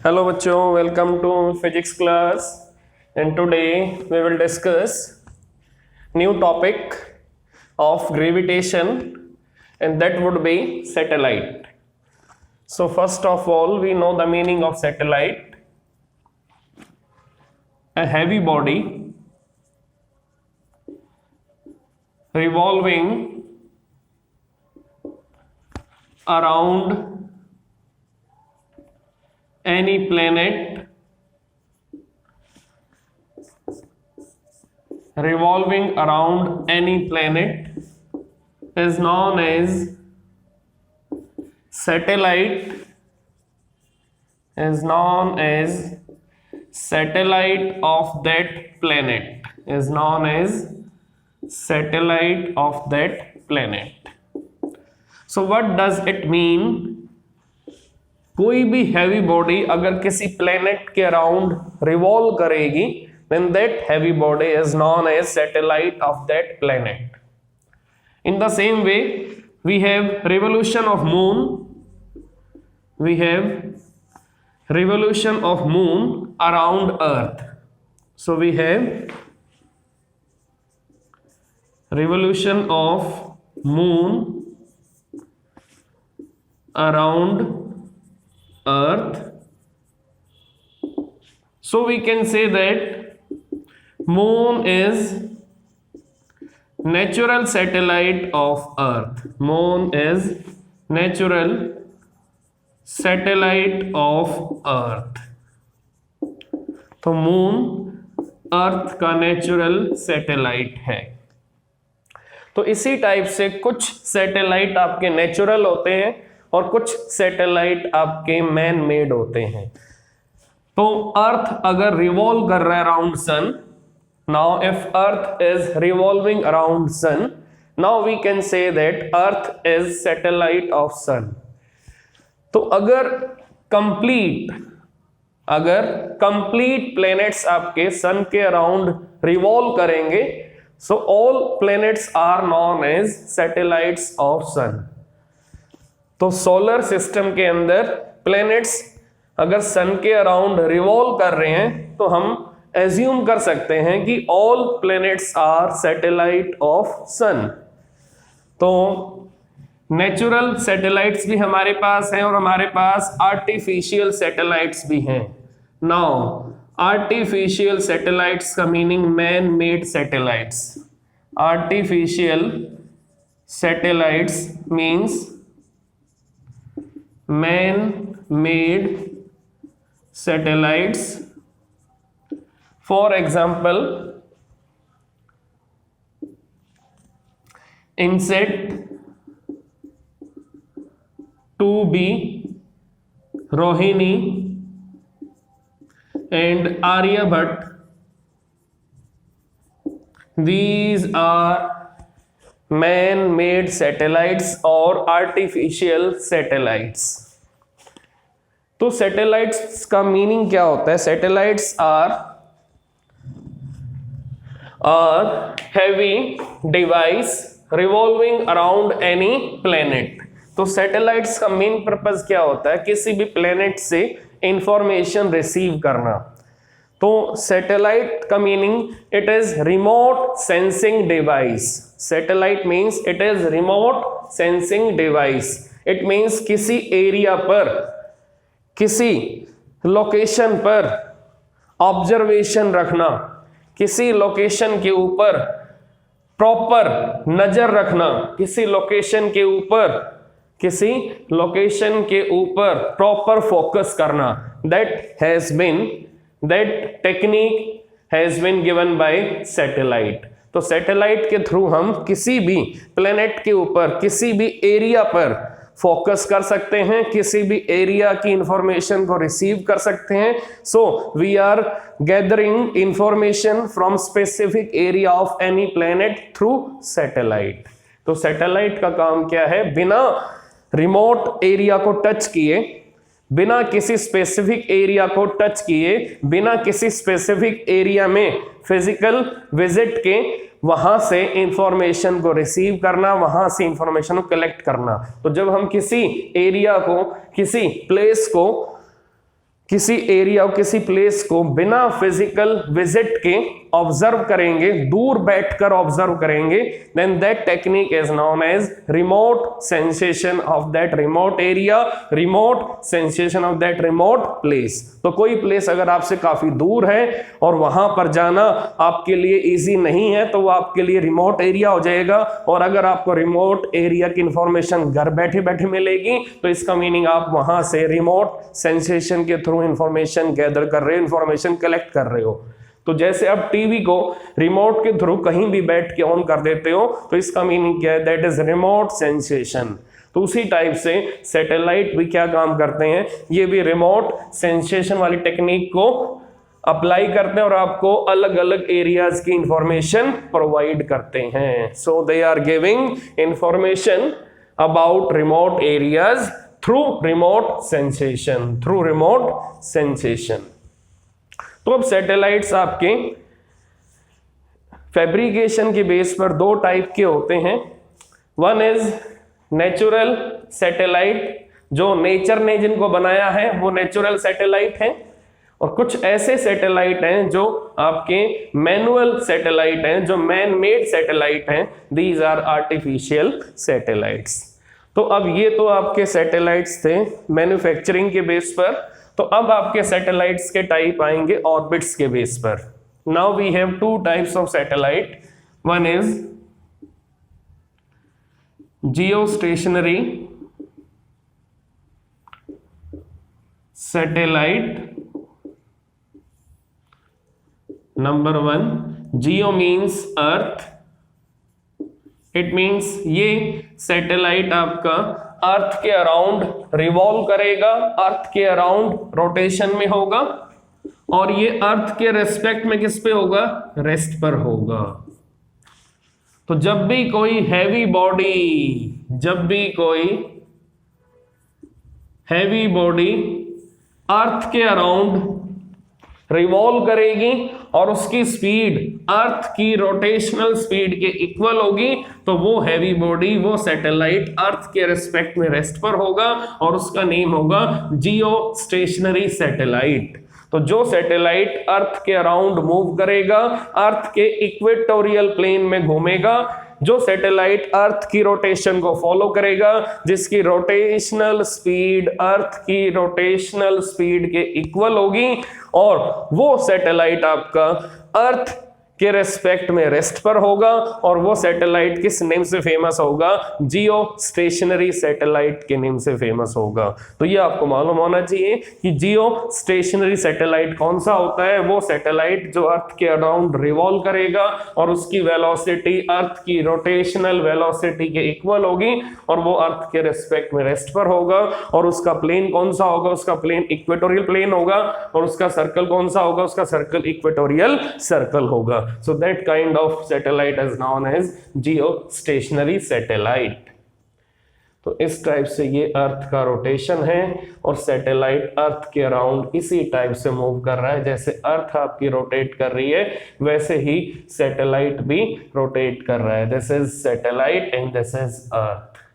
Hello बच्चों, welcome to physics class and today we will discuss new topic of gravitation and that would be satellite. So first of all we know the meaning of satellite. A heavy body revolving around any planet is known as satellite, of that planet. So what does it mean? कोई भी heavy body अगर किसी planet के around revolve करेगी then that heavy body is known as satellite of that planet. In the same way we have revolution of moon around earth. So we have revolution of moon around earth. So we can say that moon is natural satellite of earth. Moon is natural satellite of earth. तो moon earth का natural satellite है. तो इसी type से कुछ satellite आपके natural होते हैं और कुछ सैटेलाइट आपके मैन मेड होते हैं. तो अर्थ अगर रिवॉल्व कर रहा है around sun, now if earth is revolving around sun, now we can say that earth is satellite of sun. तो अगर कंप्लीट प्लैनेट्स आपके सन के अराउंड रिवॉल्व करेंगे, so all planets are known as satellites of sun. तो solar system के अंदर planets अगर सन के अराउंड रिवॉल्व कर रहे हैं तो हम एज्यूम कर सकते हैं कि all planets are satellite of sun. तो नेचुरल सैटेलाइट्स भी हमारे पास हैं और हमारे पास आर्टिफिशियल सैटेलाइट्स भी हैं. नाउ आर्टिफिशियल सैटेलाइट्स का meaning man made satellites. Artificial satellites means man-made satellites. For example, INSET 2B, Rohini and Aryabhat. These are man-made satellites और artificial satellites. तो सैटेलाइट्स का मीनिंग क्या होता है? Satellites are heavy device revolving around any planet. तो satellites का main purpose क्या होता है? किसी भी प्लेनेट से इंफॉर्मेशन रिसीव करना. तो सैटेलाइट का meaning it is remote sensing device. Satellite means it is remote sensing device. It means किसी एरिया पर, किसी लोकेशन पर ऑब्जर्वेशन रखना, किसी लोकेशन के ऊपर प्रॉपर नजर रखना, किसी लोकेशन के ऊपर प्रॉपर फोकस करना. that technique has been given by satellite. तो सैटेलाइट के थ्रू हम किसी भी प्लेनेट के ऊपर, किसी भी एरिया पर फोकस कर सकते हैं, किसी भी एरिया की इंफॉर्मेशन को रिसीव कर सकते हैं. So we are gathering information from specific area of any planet through satellite. तो सैटेलाइट का काम क्या है? बिना रिमोट एरिया को टच किए, बिना किसी स्पेसिफिक एरिया को टच किए, बिना किसी स्पेसिफिक एरिया में फिजिकल विजिट के वहां से इंफॉर्मेशन को रिसीव करना, वहां से इंफॉर्मेशन को कलेक्ट करना. तो जब हम किसी एरिया को, किसी प्लेस को किसी एरिया और किसी प्लेस को बिना फिजिकल विजिट के ऑब्जर्व करेंगे, दूर बैठकर ऑब्जर्व करेंगे, then that technique is known as remote sensation of that remote area, remote sensation of that remote place. तो कोई प्लेस अगर आपसे काफी दूर है और वहां पर जाना आपके लिए इजी नहीं है तो वो आपके लिए रिमोट एरिया हो जाएगा। और अगर आपको रिमोट एरिया की इंफॉर्मेशन घर बैठे बैठे मिलेगी तो इसका मीनिंग आप वहां से रिमोट सेंसेशन के थ्रू इंफॉर्मेशन गैदर कर रहे हो, इंफॉर्मेशन कलेक्ट कर रहे हो। तो जैसे आप टीवी को रिमोट के थ्रू कहीं भी बैठ के ऑन कर देते हो तो इसका मीनिंग क्या है, दैट इज रिमोट सेंसेशन। तो उसी टाइप से सैटेलाइट भी क्या काम करते हैं, ये भी रिमोट सेंसेशन वाली टेक्निक को अप्लाई करते हैं और आपको अलग अलग एरियाज की इंफॉर्मेशन प्रोवाइड करते हैं। So they are giving information about remote areas through remote sensation, through remote sensation. तो अब सैटेलाइट्स आपके फैब्रिकेशन के बेस पर दो टाइप के होते हैं। वन इज नेचुरल सैटेलाइट, जो नेचर ने जिनको बनाया है वो नेचुरल सैटेलाइट है, और कुछ ऐसे सैटेलाइट हैं जो आपके मैनुअल सैटेलाइट हैं, जो मैन मेड सैटेलाइट हैं, दीज आर आर्टिफिशियल सैटेलाइट्स। तो अब ये तो आपके सैटेलाइट्स थे मैन्युफैक्चरिंग के बेस पर। तो अब आपके सैटेलाइट्स के टाइप आएंगे ऑर्बिट्स के बेस पर। Now we have two types of satellite, one is geostationary satellite. Number one, geo means earth, it means ये सैटेलाइट आपका अर्थ के अराउंड रिवॉल्व करेगा, अर्थ के अराउंड रोटेशन में होगा, और ये अर्थ के रेस्पेक्ट में किस पे होगा, रेस्ट पर होगा। तो जब भी कोई हैवी बॉडी अर्थ के अराउंड रिवॉल्व करेगी और उसकी स्पीड अर्थ की रोटेशनल स्पीड के इक्वल होगी, तो वो हैवी बॉडी, वो सैटेलाइट अर्थ के रिस्पेक्ट में रेस्ट पर होगा और उसका नेम होगा जियो स्टेशनरी सैटेलाइट। तो जो सैटेलाइट अर्थ के अराउंड मूव करेगा, अर्थ के इक्वेटोरियल प्लेन में घूमेगा, जो सैटेलाइट अर्थ की रोटेशन को फॉलो करेगा, जिसकी रोटेशनल स्पीड अर्थ की रोटेशनल स्पीड के इक्वल होगी, और वो सैटेलाइट आपका अर्थ के रेस्पेक्ट में रेस्ट पर होगा, और वो सैटेलाइट किस नेम से फेमस होगा, जियो स्टेशनरी सैटेलाइट के नेम से फेमस होगा। तो ये आपको मालूम होना चाहिए कि जियो स्टेशनरी सैटेलाइट कौन सा होता है, वो सैटेलाइट जो अर्थ के अराउंड रिवॉल्व करेगा और उसकी वेलोसिटी अर्थ की रोटेशनल वेलोसिटी के इक्वल होगी, और वो अर्थ के रेस्पेक्ट में रेस्ट पर होगा, और उसका प्लेन कौन सा होगा, उसका प्लेन इक्वेटोरियल प्लेन होगा, और उसका सर्कल कौन सा होगा, उसका सर्कल इक्वेटोरियल सर्कल होगा। So that kind of satellite is known as geostationary satellite. तो इस टाइप से ये अर्थ का रोटेशन है, और सैटेलाइट अर्थ के अराउंड इसी टाइप से मूव कर रहा है। जैसे अर्थ आपकी रोटेट कर रही है वैसे ही सैटेलाइट भी रोटेट कर रहा है। This is satellite and this is earth.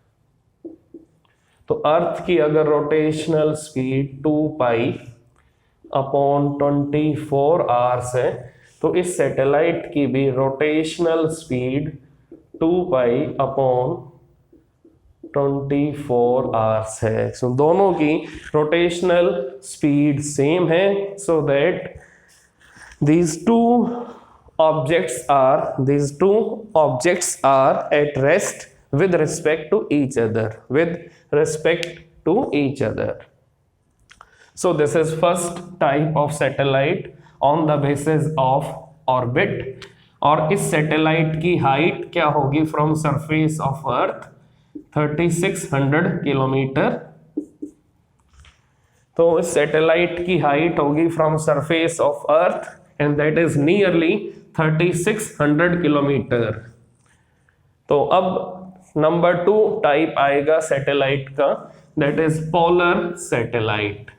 तो अर्थ की अगर rotational speed 2 pi upon 24 hours है, तो इस सैटेलाइट की भी rotational speed 2 pi upon 24 hours है। सो दोनों की रोटेशनल स्पीड सेम है, so that these two objects are at rest with respect to each other. So this is first type of satellite on the basis of orbit, और इस satellite की height क्या होगी from surface of earth, 3600 kilometre. तो इस satellite की height होगी from surface of earth and that is nearly 3600 kilometre. तो अब नंबर 2 टाइप आएगा सैटेलाइट का, दैट इज पोलर सैटेलाइट।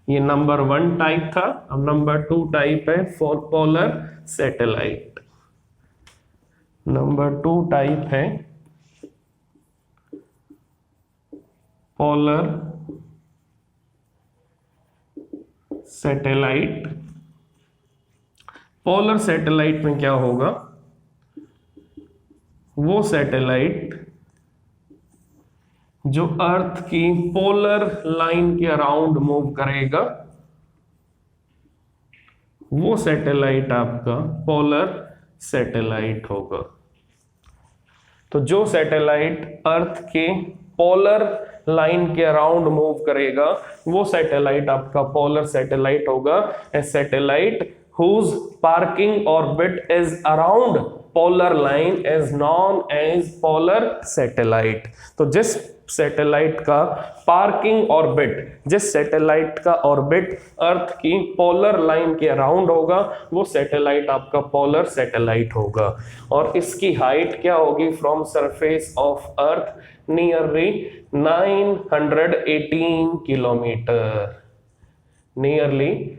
ये नंबर 1 टाइप था, अब नंबर 2 टाइप है पोलर सैटेलाइट। नंबर 2 टाइप है पोलर सैटेलाइट, पोलर सैटेलाइट में क्या होगा, वो सैटेलाइट जो अर्थ की पोलर लाइन के अराउंड मूव करेगा, वो सैटेलाइट आपका पोलर सैटेलाइट होगा। तो जो सैटेलाइट अर्थ के पोलर लाइन के अराउंड मूव करेगा, वो सैटेलाइट आपका पोलर सैटेलाइट होगा। ए satellite whose parking orbit is around polar line is known as polar satellite। तो जिस सैटेलाइट का पार्किंग ऑर्बिट, जिस सैटेलाइट का ऑर्बिट अर्थ की पोलर लाइन के अराउंड होगा, वो सैटेलाइट आपका पोलर सैटेलाइट होगा। और इसकी हाइट क्या होगी from surface of earth, nearly 918 kilometre, nearly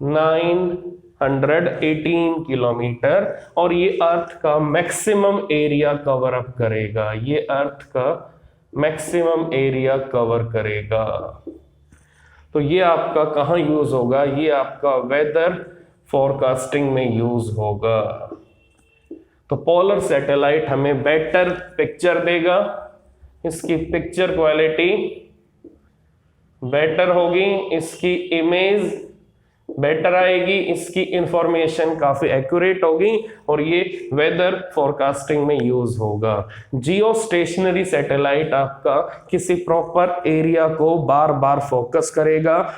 918 kilometre. और ये अर्थ का मैक्सिमम एरिया कवर अप करेगा, ये अर्थ का मैक्सिमम एरिया कवर करेगा। तो ये आपका कहाँ यूज होगा, ये आपका वेदर फोरकास्टिंग में यूज होगा। तो पोलर सैटेलाइट हमें बेटर पिक्चर देगा, इसकी पिक्चर क्वालिटी बेटर होगी, इसकी इमेज बेटर आएगी, इसकी इंफॉर्मेशन काफी एक्यूरेट होगी, और ये वेदर फोरकास्टिंग में यूज होगा। जियो स्टेशनरी सैटेलाइट आपका किसी प्रॉपर एरिया को बार बार फोकस करेगा।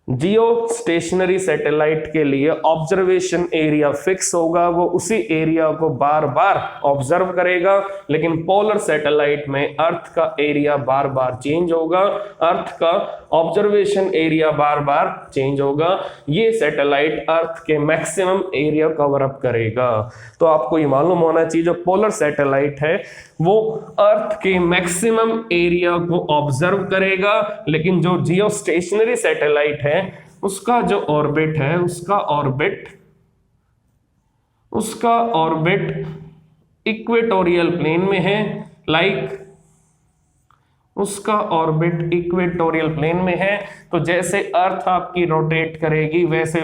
जियो स्टेशनरी सैटेलाइट के लिए ऑब्जर्वेशन एरिया फिक्स होगा, वो उसी एरिया को बार बार ऑब्जर्व करेगा। लेकिन पोलर सैटेलाइट में अर्थ का एरिया बार बार चेंज होगा, अर्थ का ऑब्जर्वेशन एरिया बार बार चेंज होगा। ये सैटेलाइट अर्थ के मैक्सिमम एरिया कवर अप करेगा। तो आपको ये मालूम होना चाहिए, जो पोलर सैटेलाइट है वो अर्थ के मैक्सिमम एरिया को ऑब्जर्व करेगा, लेकिन जो जियो स्टेशनरी सैटेलाइट है उसका जो ऑर्बिट है, उसका ऑर्बिट इक्वेटोरियल प्लेन में है। उसका ऑर्बिट इक्वेटोरियल प्लेन में है। तो जैसे अर्थ आपकी रोटेट करेगी वैसे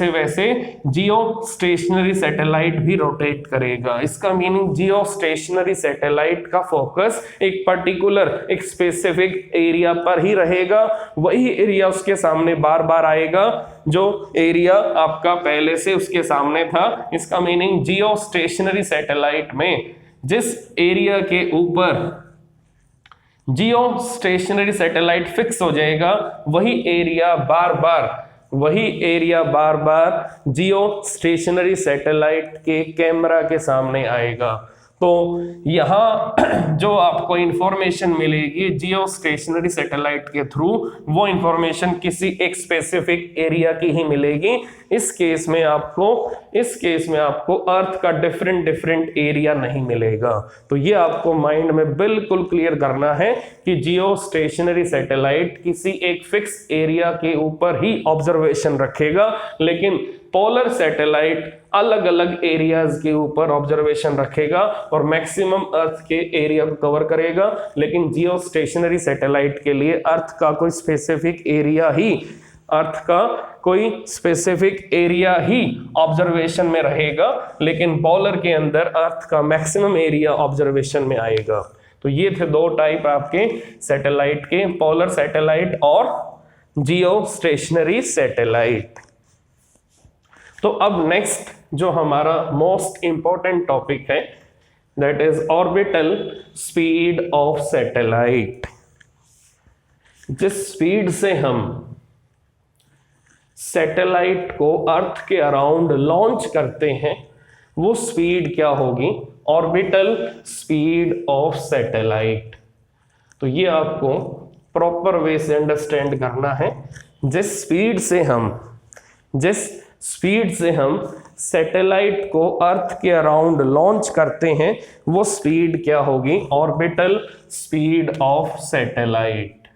वैसे जियो स्टेशनरी सैटेलाइट भी रोटेट करेगा। इसका मीनिंग जियो स्टेशनरी सैटेलाइट का फोकस एक पर्टिकुलर, एक स्पेसिफिक एरिया पर ही रहेगा, वही एरिया उसके सामने बार बार आएगा जो एरिया आपका पहले से उसके सामने था। इसका मीनिंग जियो स्टेशनरी सैटेलाइट में जिस एरिया के ऊपर जियो स्टेशनरी सैटेलाइट फिक्स हो जाएगा, वही एरिया बार बार जियो स्टेशनरी सैटेलाइट के कैमरा के सामने आएगा। तो यहाँ जो आपको इंफॉर्मेशन मिलेगी जियो स्टेशनरी सैटेलाइट के थ्रू, वो इंफॉर्मेशन किसी एक स्पेसिफिक एरिया की ही मिलेगी। इस केस में आपको अर्थ का डिफरेंट एरिया नहीं मिलेगा। तो ये आपको माइंड में बिल्कुल क्लियर करना है कि जियो स्टेशनरी सैटेलाइट किसी एक फिक्स एरिया के ऊपर ही ऑब्जर्वेशन रखेगा, लेकिन पोलर सैटेलाइट अलग अलग एरियाज के ऊपर ऑब्जर्वेशन रखेगा और मैक्सिमम अर्थ के एरिया को कवर करेगा। लेकिन जियो स्टेशनरी सैटेलाइट के लिए अर्थ का कोई स्पेसिफिक एरिया ही ऑब्जर्वेशन में रहेगा, लेकिन पोलर के अंदर अर्थ का मैक्सिमम एरिया ऑब्जर्वेशन में आएगा। तो ये थे दो टाइप आपके सैटेलाइट के, पोलर सैटेलाइट और जियो स्टेशनरी सैटेलाइट। तो अब नेक्स्ट जो हमारा मोस्ट इंपॉर्टेंट टॉपिक है, that is orbital speed of satellite. जिस स्पीड से हम सैटेलाइट को अर्थ के अराउंड लॉन्च करते हैं, वो स्पीड क्या होगी, ऑर्बिटल स्पीड ऑफ सैटेलाइट। तो ये आपको प्रॉपर वे से अंडरस्टैंड करना है। जिस स्पीड से हम सैटेलाइट को अर्थ के अराउंड लॉन्च करते हैं, वो स्पीड क्या होगी, orbital speed of satellite.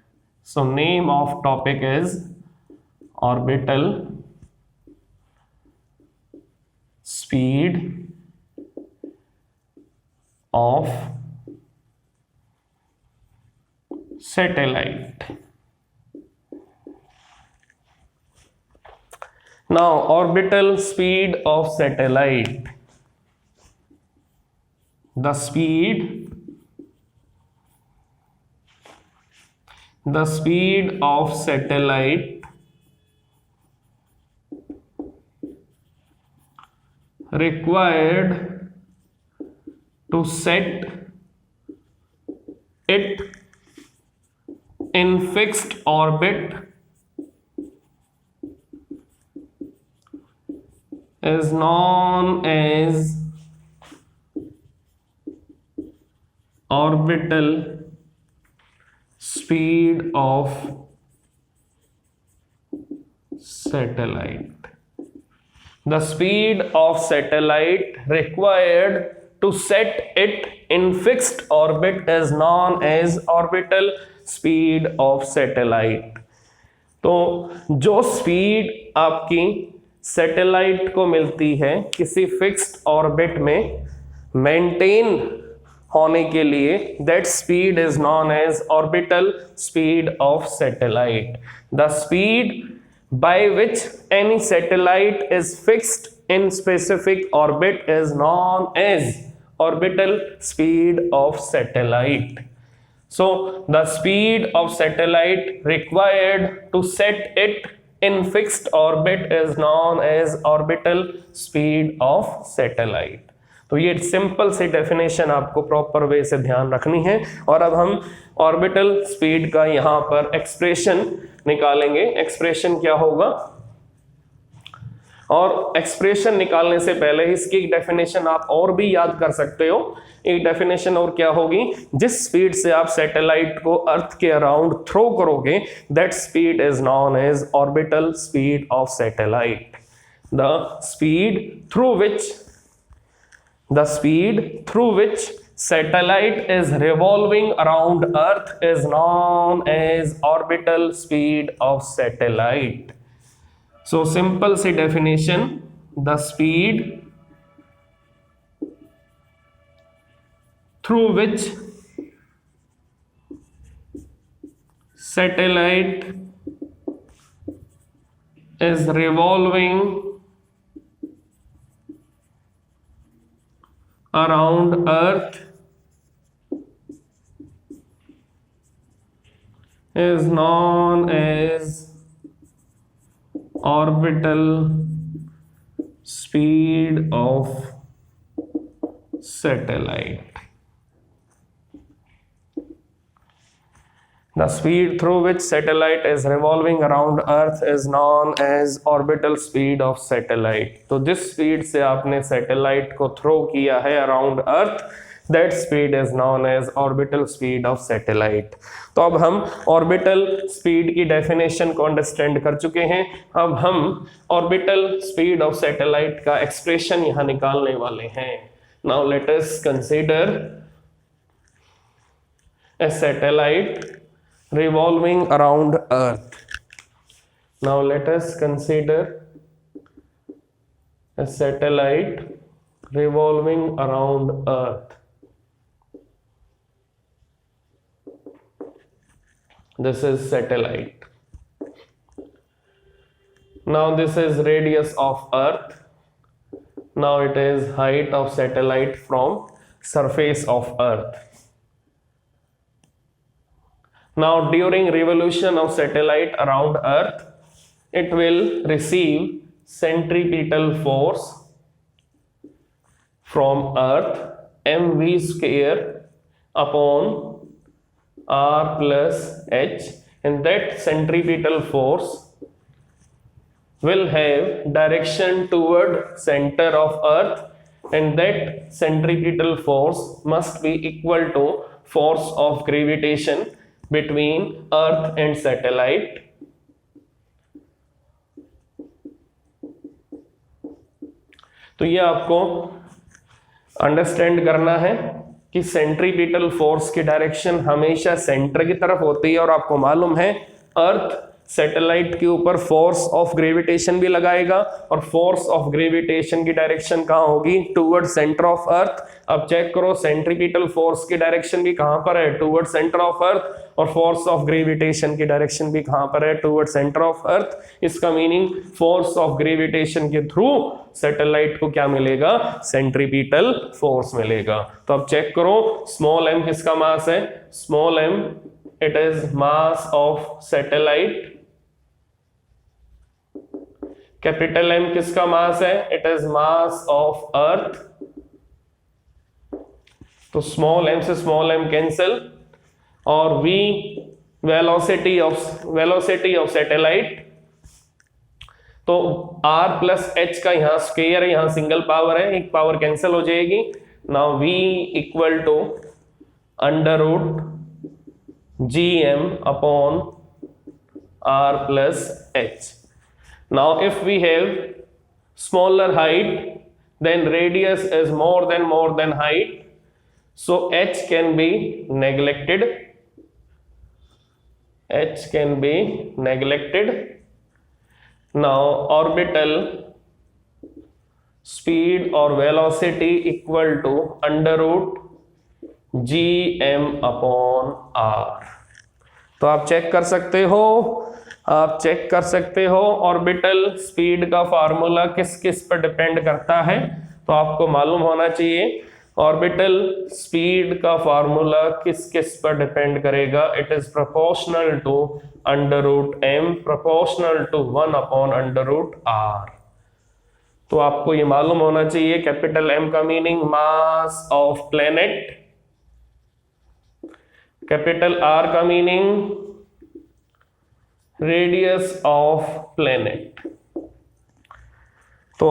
So name of topic is orbital speed of satellite. Now orbital speed of satellite. The speed of satellite required to set it in fixed orbit is known as orbital speed of satellite. The speed of satellite required to set it in fixed orbit is known as orbital speed of satellite. तो जो speed आपकी satellite को मिलती है किसी fixed orbit में maintain होने के लिए, that speed is known as orbital speed of satellite. The speed by which any satellite is fixed in specific orbit is known as orbital speed of satellite. So the speed of satellite required to set it in fixed orbit is known as orbital speed of satellite. तो ये simple सी definition आपको proper way से ध्यान रखनी है. और अब हम ऑर्बिटल स्पीड का यहाँ पर एक्सप्रेशन निकालेंगे. एक्सप्रेशन क्या होगा, और एक्सप्रेशन निकालने से पहले इसकी डेफिनेशन आप और भी याद कर सकते हो. एक डेफिनेशन और क्या होगी, जिस स्पीड से आप सैटेलाइट को अर्थ के अराउंड थ्रो करोगे that speed is known as orbital speed of satellite. The speed through which satellite is revolving around earth is known as orbital speed of satellite. So simple सी definition, the speed through which satellite is revolving around earth is known as orbital speed of satellite. The speed through which satellite is revolving around earth is known as orbital speed of satellite. तो जिस speed से आपने satellite को throw किया है around earth, that speed is known as orbital speed of satellite. तो अब हम ऑर्बिटल स्पीड की डेफिनेशन को अंडरस्टैंड कर चुके हैं. अब हम ऑर्बिटल स्पीड ऑफ सैटेलाइट का एक्सप्रेशन यहाँ निकालने वाले हैं. Now let us consider a satellite revolving around earth. Now let us consider a satellite revolving around earth. This is satellite. Now this is radius of earth. Now it is height of satellite from surface of earth. Now during revolution of satellite around earth, it will receive centripetal force from earth mv square upon r plus h, and that centripetal force will have direction toward center of earth, and that centripetal force must be equal to force of gravitation between earth and satellite. तो ये आपको understand करना है कि centripetal force की direction हमेशा centre की तरफ होती है, और आपको मालूम है अर्थ सैटेलाइट के ऊपर फोर्स ऑफ ग्रेविटेशन भी लगाएगा और फोर्स ऑफ ग्रेविटेशन की डायरेक्शन कहाँ होगी, टूवर्ड सेंटर ऑफ अर्थ। अब चेक करो सेंट्रीपिटल फोर्स की डायरेक्शन भी कहाँ पर है, टूवर्ड सेंटर ऑफ अर्थ, और फोर्स ऑफ ग्रेविटेशन की डायरेक्शन भी कहाँ पर है, टूवर्ड सेंटर ऑफ अर्थ। इसका मीनिंग फोर्स ऑफ ग्रेविटेशन के थ्रू सैटेलाइट को क्या मिलेगा, सेंट्रीपिटल फोर्स मिलेगा। तो अब चेक करो स्मॉल m किसका मास है, small m it is mass of satellite, capital M किसका मास है, it is mass of earth. तो स्मॉल m से स्मॉल m कैंसिल, और v वेलोसिटी ऑफ सैटेलाइट। तो r प्लस h का यहां स्क्वायर है, यहां सिंगल पावर है, एक पावर कैंसिल हो जाएगी। Now v equal to under root gm upon r plus h. Now if we have smaller height, then radius is more than height, so h can be neglected. H can be neglected. Now orbital speed or velocity equal to under root gm upon r. तो आप check कर सकते हो orbital speed का formula किस किस पर depend करता है। तो आपको मालूम होना चाहिए ऑर्बिटल स्पीड का फार्मूला किस किस पर डिपेंड करेगा, it is proportional to under root m proportional to 1 upon under root r। तो आपको ये मालूम होना चाहिए कैपिटल M का meaning mass of planet, capital R का मीनिंग रेडियस ऑफ प्लेनेट। तो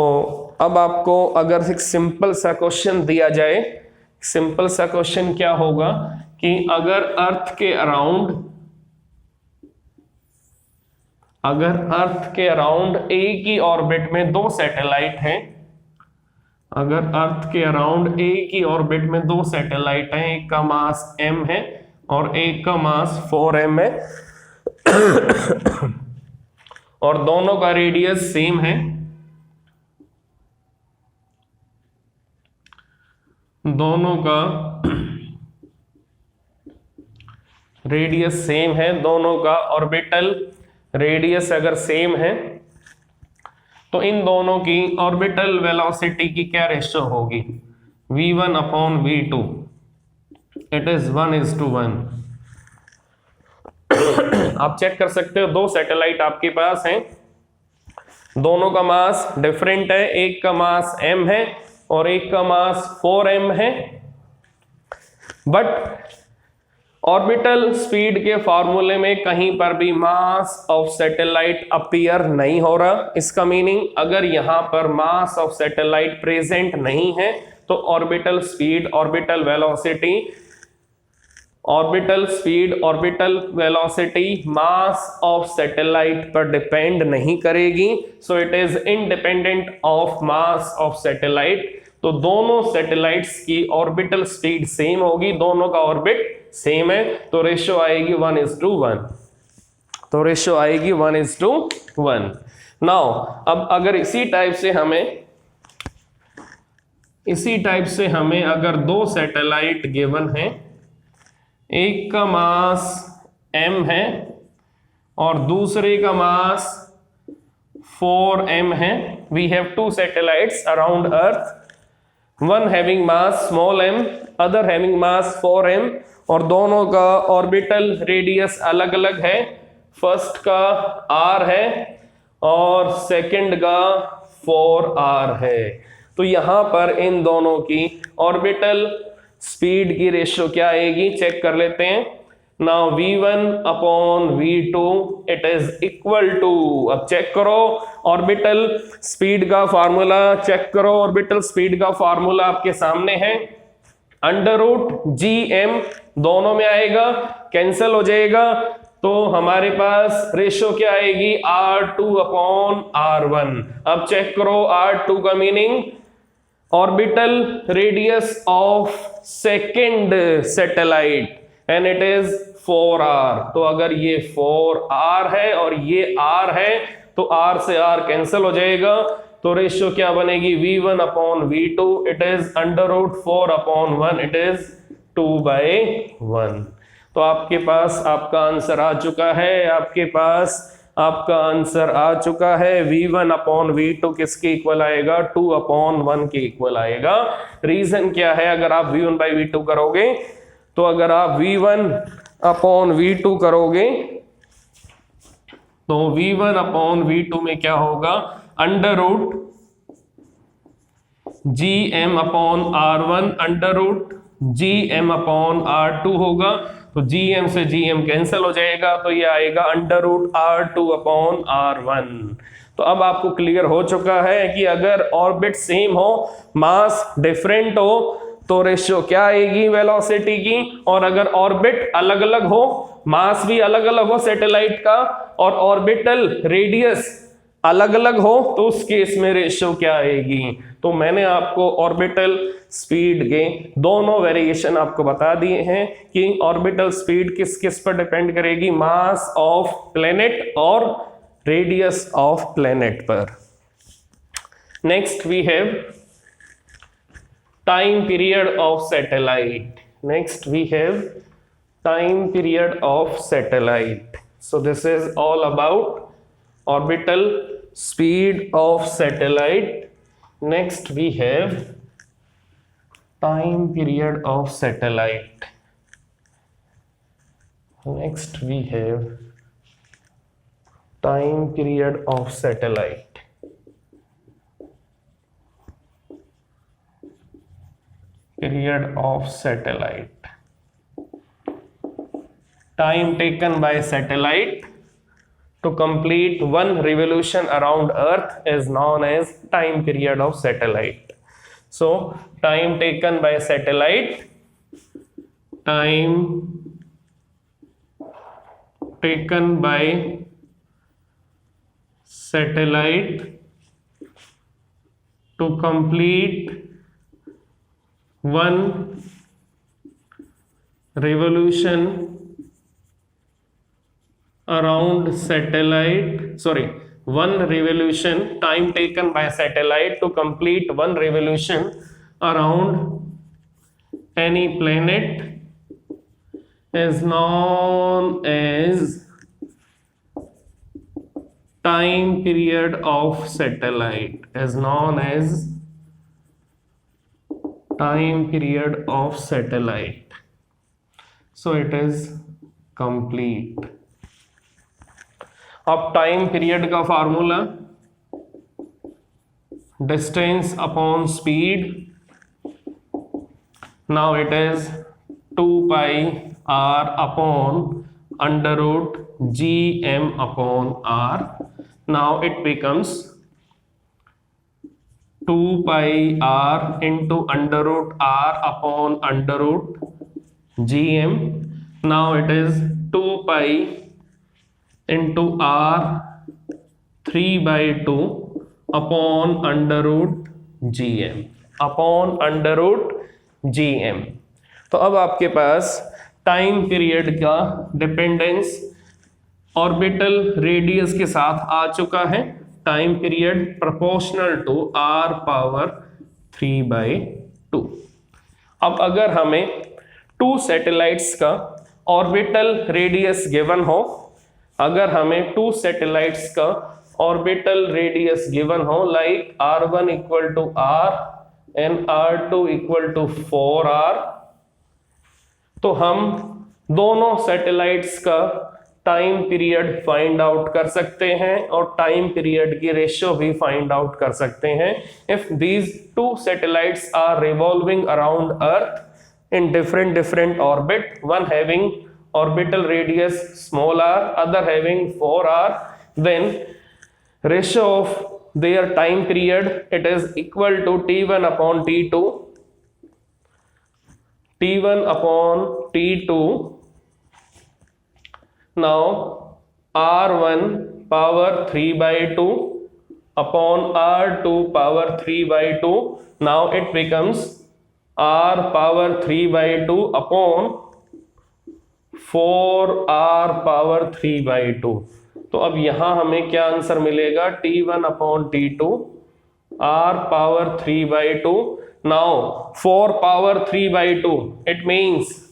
अब आपको अगर एक सिंपल सा क्वेश्चन दिया जाए, सिंपल सा क्वेश्चन क्या होगा कि अगर अर्थ के अराउंड एक ही ऑर्बिट में दो सैटेलाइट हैं, अगर अर्थ के अराउंड एक ही ऑर्बिट में दो सैटेलाइट हैं, एक का मास m है और एक का मास 4m है और दोनों का रेडियस सेम है, दोनों का रेडियस सेम है, दोनों का ऑर्बिटल रेडियस अगर सेम है तो इन दोनों की ऑर्बिटल वेलोसिटी की क्या रेशियो होगी, v1 upon v2, it is 1:1। आप चेक कर सकते हो दो सैटेलाइट आपके पास हैं, दोनों का मास डिफरेंट है, एक का मास m है और एक का मास 4m है, बट ऑर्बिटल स्पीड के फॉर्मूले में कहीं पर भी मास ऑफ सैटेलाइट अपीयर नहीं हो रहा। इसका मीनिंग अगर यहां पर मास ऑफ सैटेलाइट प्रेजेंट नहीं है तो orbital speed, orbital velocity mass of satellite पर डिपेंड नहीं करेगी, so it is independent of mass of satellite. तो दोनों सैटेलाइट्स की ऑर्बिटल स्पीड सेम होगी, दोनों का ऑर्बिट सेम है, तो रेशियो आएगी 1:1। तो रेशियो आएगी 1:1। नाउ अब अगर इसी टाइप से हमें अगर दो सैटेलाइट गिवन है, एक का मास m है और दूसरे का मास 4m है, we have two satellites around earth, one having mass small m, other having mass 4m, और दोनों का ऑर्बिटल रेडियस अलग अलग है, फर्स्ट का r है और सेकंड का 4r है। तो यहां पर इन दोनों की ऑर्बिटल स्पीड की रेशियो क्या आएगी, चेक कर लेते हैं। Now v1 upon v2 it is equal to, अब चेक करो ऑर्बिटल स्पीड का फार्मूला, चेक करो ऑर्बिटल स्पीड का फार्मूला आपके सामने है, अंडर रूट gm दोनों में आएगा, कैंसिल हो जाएगा, तो हमारे पास रेशियो क्या आएगी r2 अपॉन r1। अब चेक करो r2 का meaning orbital radius of second satellite, and it is 4r। तो अगर ये 4r है और ये r है तो r से r कैंसिल हो जाएगा, तो रेशियो क्या बनेगी, v1 upon v2, it is under root 4 upon 1, it is 2/1। तो आपके पास आपका आंसर आ चुका है, आपके पास आपका आंसर आ चुका है। v1 अपॉन v2 किसके इक्वल आएगा, 2/1 के इक्वल आएगा। रीजन क्या है, अगर आप v1/v2 करोगे, तो अगर आप v1 अपॉन v2 करोगे तो v1 अपॉन v2 में क्या होगा, under root gm upon r1 under root gm upon r2 होगा। तो gm से gm कैंसिल हो जाएगा, तो ये आएगा under root r2 upon r1। तो अब आपको क्लियर हो चुका है कि अगर ऑर्बिट सेम हो, मास डिफरेंट हो, तो रेशियो क्या आएगी वेलोसिटी की, और अगर ऑर्बिट अलग अलग हो, मास भी अलग अलग हो सैटेलाइट का, और ऑर्बिटल रेडियस अलग अलग हो, तो उस केस में रेशियो क्या आएगी। तो मैंने आपको ऑर्बिटल स्पीड के दोनों वेरिएशन आपको बता दिए हैं कि ऑर्बिटल स्पीड किस किस पर डिपेंड करेगी, मास ऑफ प्लेनेट और रेडियस ऑफ प्लेनेट पर। Next we have time period of satellite. Next we have time period of satellite. So this is all about orbital speed of satellite. Next we have time period of satellite. Next we have time period of satellite. Period of satellite. Time taken by satellite to complete one revolution around Earth is known as time period of satellite. So time taken by satellite, time taken by satellite to complete one revolution around satellite, one revolution, time taken by satellite to complete one revolution around any planet is known as time period of satellite, is known as time period of satellite. So it is complete. अब time period का formula, distance upon speed, now it is 2πr upon under root gm upon r. Now it becomes 2πr into under root r upon under root gm. Now it is 2π into r 3/2 upon under root gm upon under root gm. तो अब आपके पास time period का dependence orbital radius के साथ आ चुका है। Time period proportional to r power 3/2। अब अगर हमें टू सैटेलाइट्स का ऑर्बिटल रेडियस गिवन हो, अगर हमें टू सैटेलाइट्स का ऑर्बिटल रेडियस गिवन हो, like r1 equal to r and r2 equal to 4r, तो हम दोनों सैटेलाइट्स का टाइम पीरियड फाइंड आउट कर सकते हैं और टाइम पीरियड की रेशियो भी फाइंड आउट कर सकते हैं। If these two satellites are revolving around earth in different orbit, one having orbital radius small r, other having 4r, then ratio of their time period, it is equal to t1 upon t2, t1 upon t2. Now r1 power 3/2 upon r2 power 3/2. Now it becomes r power 3/2 upon 4r⁻3/2। तो अब यहां हमें क्या answer मिलेगा, T1/T2 r⁻3/2। Now 4⁻3/2 it means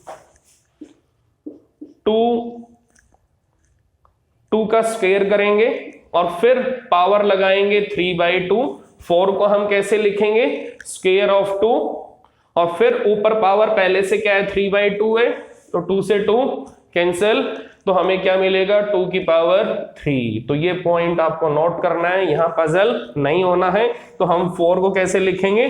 2 का square करेंगे और फिर पावर लगाएंगे 3/2। 4 को हम कैसे लिखेंगे, स्क्वायर ऑफ 2, और फिर ऊपर पावर पहले से क्या है 3/2 है, तो 2 से 2 कैंसिल, तो हमें क्या मिलेगा 2⁻3। तो ये पॉइंट आपको नोट करना है, यहां पजल नहीं होना है। तो हम 4 को कैसे लिखेंगे,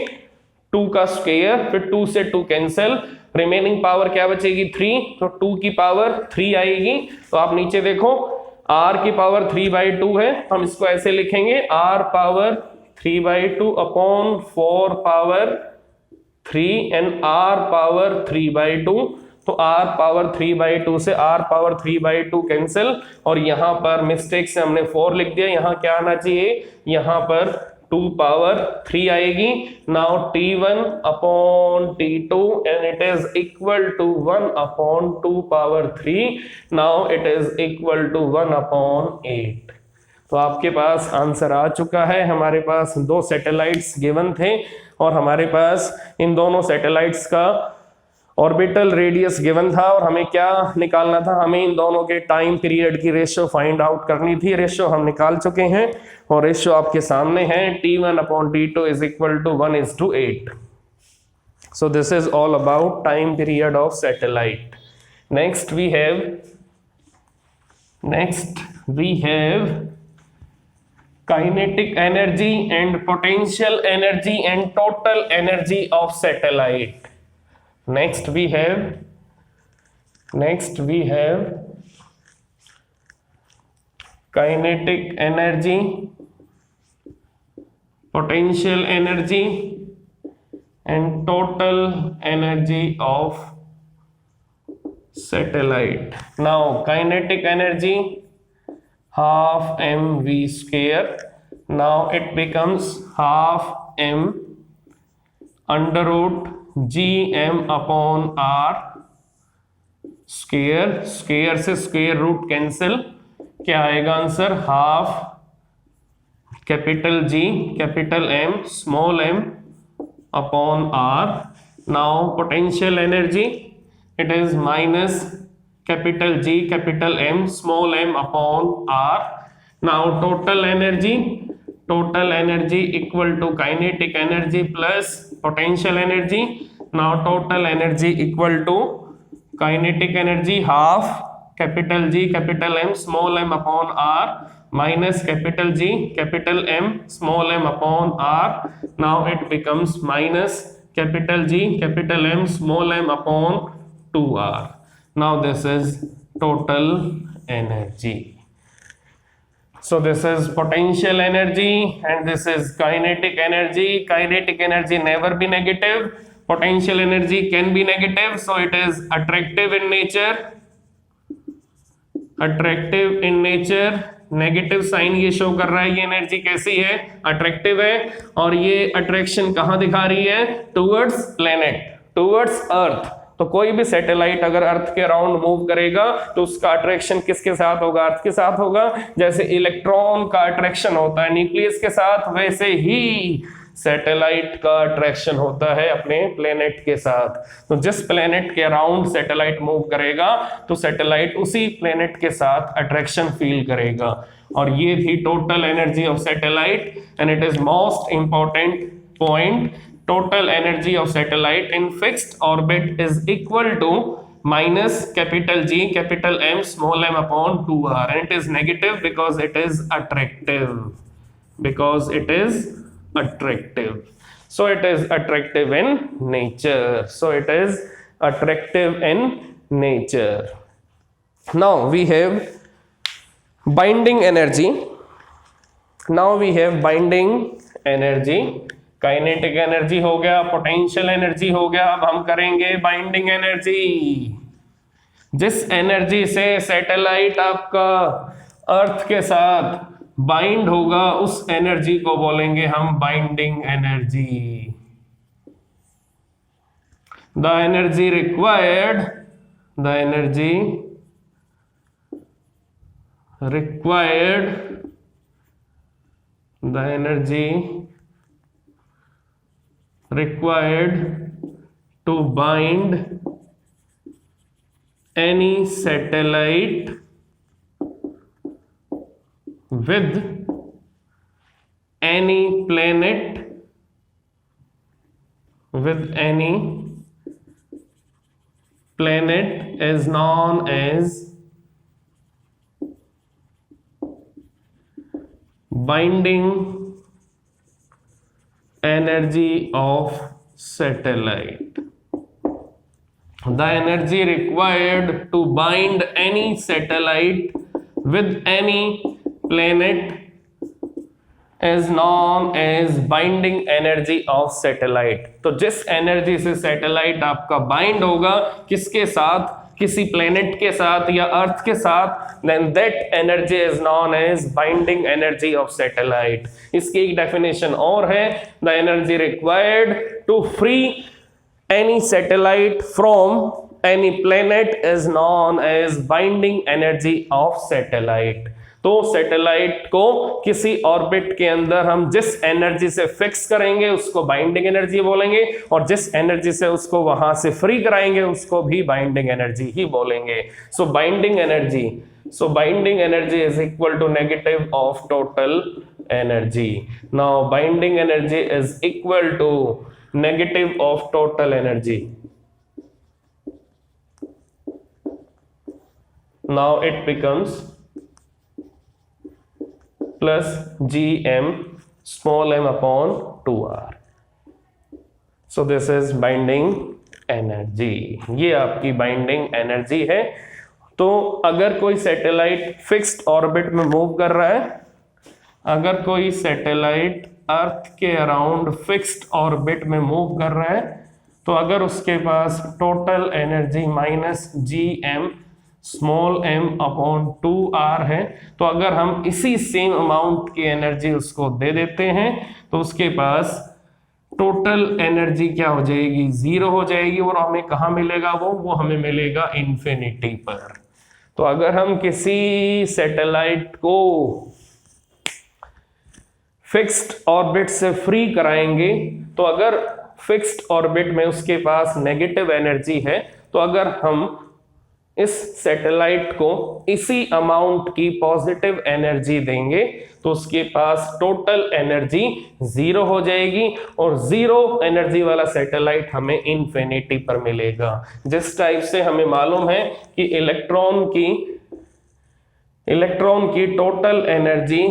2 का स्क्वायर, फिर 2 से 2 कैंसिल, रिमेनिंग पावर क्या बचेगी 3, तो 2⁻3 आएगी। तो आप नीचे देखो r⁻3/2 है, हम इसको ऐसे लिखेंगे r⁻3/2 अपॉन 4⁻3 एंड r⁻3/2। तो r⁻3/2 से r⁻3/2 कैंसिल, और यहां पर मिस्टेक से हमने 4 लिख दिया, यहां क्या आना चाहिए, यहां पर 2⁻3 आएगी। Now T1/T2 and it is equal to 1/2⁻3। Now it is equal to 1/8। तो आपके पास आंसर आ चुका है। हमारे पास 2 सैटेलाइट्स गिवन थे और हमारे पास इन दोनों सैटेलाइट्स का ऑर्बिटल रेडियस गिवन था, और हमें क्या निकालना था, हमें इन दोनों के टाइम पीरियड की रेशियो फाइंड आउट करनी थी। रेशियो हम निकाल चुके हैं और रेशियो आपके सामने है, T1/T2 is equal to 1:8। So this is all about time period of satellite. Next we have kinetic energy and potential energy and total energy of satellite. Next we have kinetic energy, potential energy and total energy of satellite. Now kinetic energy half mv square. Now it becomes half m under root gm/r square, square से square root cancel, क्या आएगा answer, half capital G capital M small m upon r। Now potential energy it is minus capital G capital M small m upon r। Now total energy equal to kinetic energy plus potential energy. Now total energy equal to kinetic energy half capital G capital M small m upon r minus capital G capital M small m upon r. Now it becomes minus capital G capital M small m upon 2r. Now this is total energy. So this is potential energy and this is kinetic energy. Kinetic energy never be negative. Potential energy can be negative. So it is attractive in nature. Negative sign ये show कर रहा है, ये energy कैसी है, attractive है। और ये अट्रैक्शन कहाँ दिखा रही है, टूवर्ड्स प्लेनेट, टूवर्ड्स अर्थ। तो कोई भी सैटेलाइट अगर अर्थ के अराउंड मूव करेगा तो उसका अट्रैक्शन किसके साथ होगा, अर्थ के साथ होगा। जैसे इलेक्ट्रॉन का अट्रैक्शन होता है न्यूक्लियस के साथ, वैसे ही सैटेलाइट का अट्रैक्शन होता है अपने प्लेनेट के साथ। तो जिस प्लेनेट के अराउंड सैटेलाइट मूव करेगा तो सैटेलाइट उसी प्लेनेट के साथ अट्रैक्शन फील करेगा। और ये थी total energy of satellite and it is most important point. Total energy of satellite in fixed orbit is equal to minus capital G capital M small m upon 2r, and it is negative because it is attractive. So it is attractive in nature. Now we have binding energy. Kinetic energy हो गया, potential energy हो गया, अब हम करेंगे binding energy. जिस energy से satellite आपका अर्थ के साथ बाइंड होगा उस एनर्जी को बोलेंगे हम binding energy. The energy required, the energy required to bind any satellite with any planet is known as binding energy of satellite. The energy required to bind any satellite with any planet is known as binding energy of satellite. तो जिस energy से satellite आपका bind होगा, किसके साथ, किसी planet के साथ या अर्थ के साथ, then that energy is known as binding energy of satellite. इसकी एक डेफिनेशन और है, the energy required to free any satellite from any planet is known as binding energy of satellite. तो सैटेलाइट को किसी ऑर्बिट के अंदर हम जिस एनर्जी से फिक्स करेंगे उसको बाइंडिंग एनर्जी बोलेंगे, और जिस एनर्जी से उसको वहां से फ्री कराएंगे उसको भी बाइंडिंग एनर्जी ही बोलेंगे. So binding energy is equal to negative of total energy. Now binding energy is equal to negative of total energy. Now it becomes plus gm small m upon 2r. So this is binding energy. ये आपकी binding energy है. तो अगर कोई satellite fixed orbit में move कर रहा है, अगर कोई सैटेलाइट अर्थ के अराउंड फिक्स्ड ऑर्बिट में मूव कर रहा है, तो अगर उसके पास total energy minus G M small m upon 2r है, तो अगर हम इसी सेम अमाउंट की एनर्जी उसको दे देते हैं तो उसके पास टोटल एनर्जी क्या हो जाएगी, जीरो हो जाएगी. और हमें कहाँ मिलेगा वो हमें मिलेगा इन्फिनिटी पर. तो अगर हम किसी सैटेलाइट को फिक्स्ड ऑर्बिट से फ्री कराएंगे, तो अगर फिक्स्ड ऑर्बिट में उसके पास नेगेटिव एनर्जी है, तो अगर हम इस सैटेलाइट को इसी अमाउंट की पॉजिटिव एनर्जी देंगे तो उसके पास टोटल एनर्जी जीरो हो जाएगी, और जीरो एनर्जी वाला सैटेलाइट हमें इन्फिनिटी पर मिलेगा. जिस टाइप से हमें मालूम है कि इलेक्ट्रॉन की total energy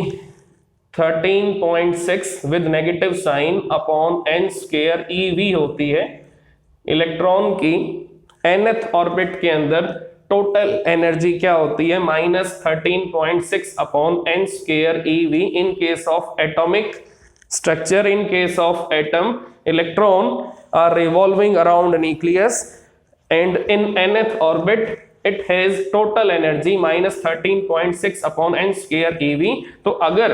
13.6 with negative sine upon n square eV होती है. इलेक्ट्रॉन की nth ऑर्बिट के अंदर टोटल एनर्जी क्या होती है, -13.6 upon n square eV. In case of atomic structure, in case of atom, electron are revolving around nucleus and in nth orbit it has total energy -13.6 upon n square eV. तो अगर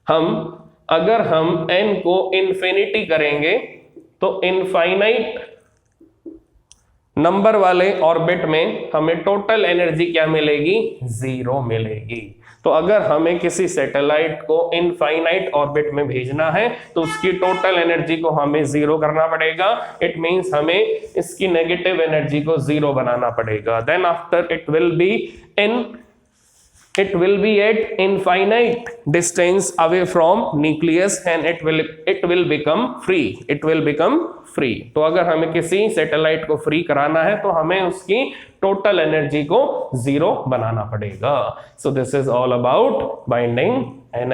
हम n को infinity करेंगे तो infinite number वाले orbit में हमें total energy क्या मिलेगी, जीरो मिलेगी. तो अगर हमें किसी सैटेलाइट को इनफाइनाइट ऑर्बिट में भेजना है तो उसकी टोटल एनर्जी को हमें जीरो करना पड़ेगा. इट मींस हमें इसकी नेगेटिव एनर्जी को जीरो बनाना पड़ेगा. Then after it will be at infinite distance away from nucleus and it will become free. तो अगर हमें किसी सैटेलाइट को फ्री कराना है तो हमें उसकी टोटल एनर्जी को जीरो बनाना पड़ेगा. सो this is all about binding energy.